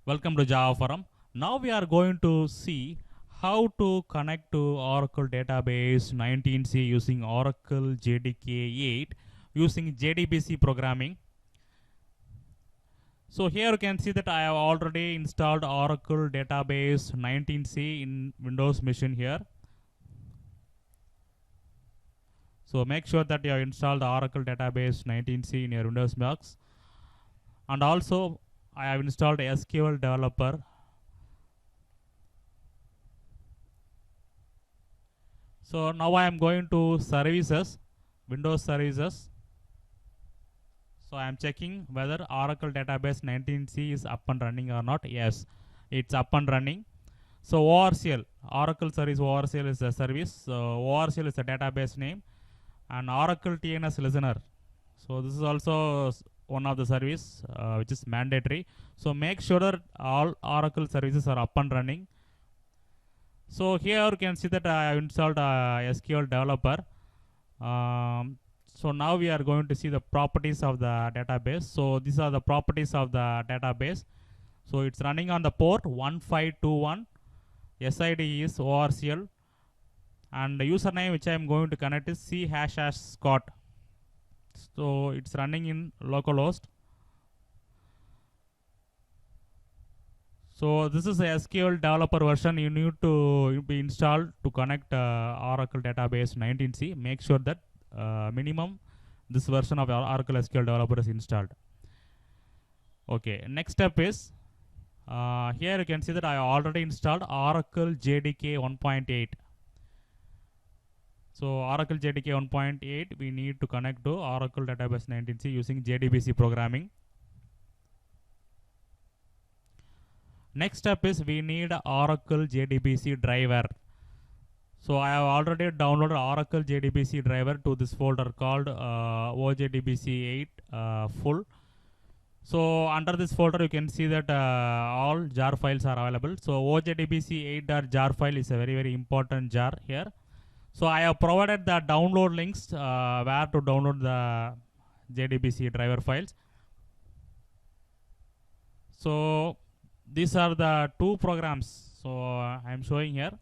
Welcome to Java Forum. Now we are going to see how to connect to Oracle Database 19c using Oracle JDK 8 using JDBC programming. So here you can see that I have already installed Oracle Database 19c in Windows machine here. So make sure that you have installed Oracle Database 19c in your Windows box. And also I have installed SQL Developer. So now I am going to services, Windows services. So I am checking whether Oracle Database 19c is up and running or not. Yes, it's up and running. So ORCL, Oracle Service ORCL is a service. So ORCL is a database name, and Oracle TNS Listener. So this is also one of the service which is mandatory. So make sure that all Oracle services are up and running. So here you can see that I have installed SQL Developer. So now we are going to see the properties of the database. So these are the properties of the database. So it's running on the port 1521. SID is ORCL, and the username which I am going to connect is /Scott. So it's running in localhost. So this is a SQL developer version you need to be installed to connect Oracle Database 19c. Make sure that minimum this version of Oracle SQL developer is installed. Okay, next step is here you can see that I already installed Oracle JDK 1.8. So Oracle JDK 1.8 we need to connect to Oracle Database 19c using JDBC programming. Next step is we need Oracle JDBC driver. So I have already downloaded Oracle JDBC driver to this folder called OJDBC 8 full. So under this folder you can see that all jar files are available. So OJDBC 8.jar file is a very important jar here. So I have provided the download links where to download the JDBC driver files. So these are the two programs. So I am showing here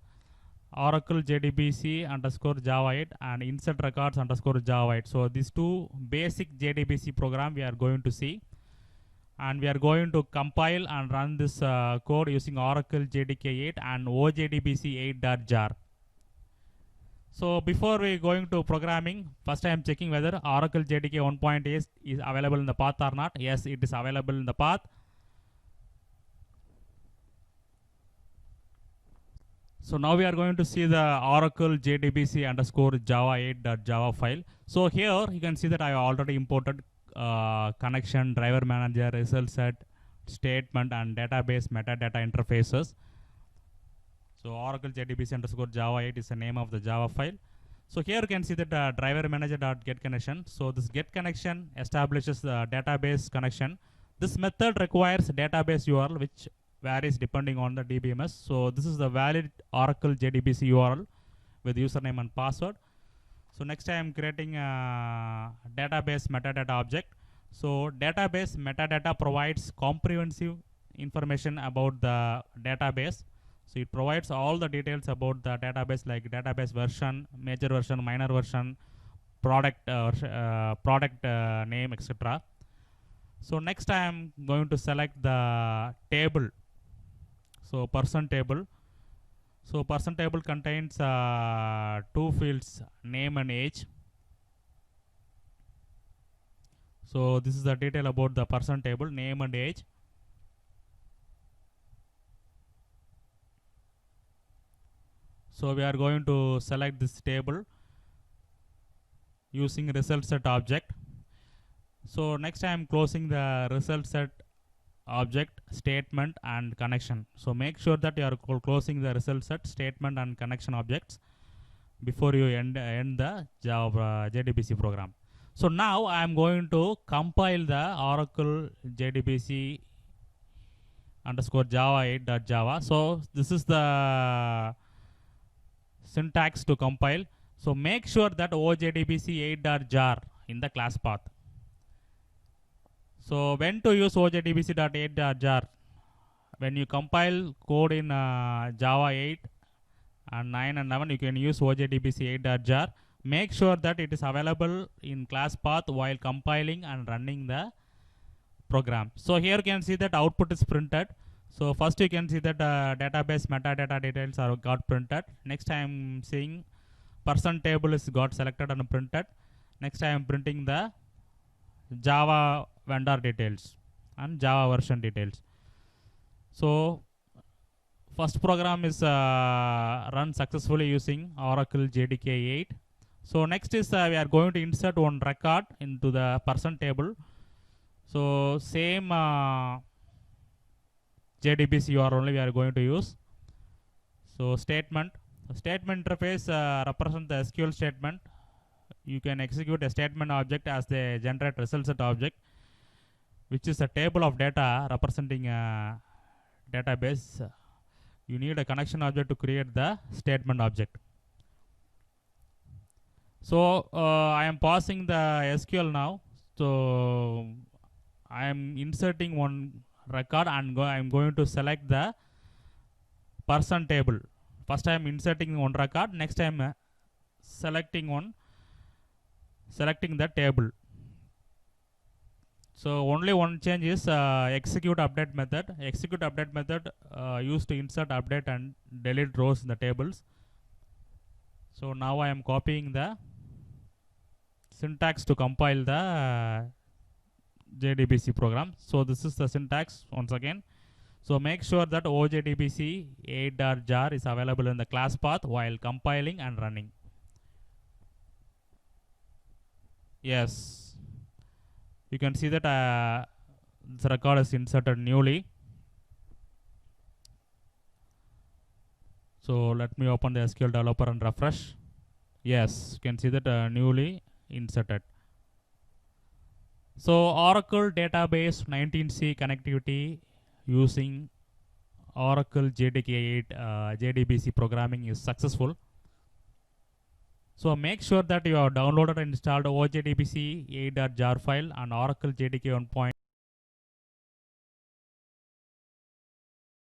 Oracle JDBC underscore Java 8 and insert records underscore Java 8. So these two basic JDBC program we are going to see, and we are going to compile and run this code using Oracle JDK 8 and OJDBC 8.jar. So before we going to programming, first I am checking whether Oracle JDK 1.8 is available in the path or not. Yes, it is available in the path. So now we are going to see the Oracle JDBC underscore Java 8.java file. So here you can see that I already imported connection, driver manager, result set, statement, and database metadata interfaces. So Oracle JDBC underscore Java 8 is the name of the Java file. So here you can see that driver manager.get connection. So this get connection establishes the database connection. This method requires database URL which varies depending on the DBMS. So this is the valid Oracle JDBC URL with username and password. So next I am creating a database metadata object. So database metadata provides comprehensive information about the database. So it provides all the details about the database like database version, major version, minor version, product name, etc. So next I am going to select the table. So person table. So person table contains two fields, name and age. So this is the detail about the person table, name and age. So we are going to select this table using result set object. So next I am closing the result set object, statement, and connection. So make sure that you are closing the result set, statement, and connection objects before you end the Java JDBC program. So now I am going to compile the Oracle JDBC underscore Java 8.java. So this is the syntax to compile. So make sure that OJDBC 8.jar in the class path. So when to use OJDBC.8.jar? when you compile code in Java 8 and 9 and 11, you can use OJDBC 8.jar. Make sure that it is available in class path while compiling and running the program. So here you can see that output is printed. So first you can see that database metadata details are got printed. Next I am seeing person table is got selected and printed. Next I am printing the Java vendor details and Java version details. So first program is run successfully using Oracle JDK 8. So next is we are going to insert one record into the person table. So same JDBC URL only we are going to use. So statement interface represents the SQL statement. You can execute a statement object as the generate result set object, which is a table of data representing a database. You need a connection object to create the statement object. So I am passing the SQL now. So I am inserting one record and I am going to select the person table. First I am inserting one record. Next I am selecting the table. So only one change is execute update method. Execute update method used to insert, update and delete rows in the tables. So now I am copying the syntax to compile the JDBC program. So this is the syntax once again. So make sure that OJDBC 8.jar is available in the class path while compiling and running. Yes, you can see that this record is inserted newly. So let me open the SQL developer and refresh. Yes, you can see that newly inserted. So Oracle database 19c connectivity using Oracle JDK 8 JDBC programming is successful. So make sure that you have downloaded and installed OJDBC 8.jar file and Oracle JDK 1.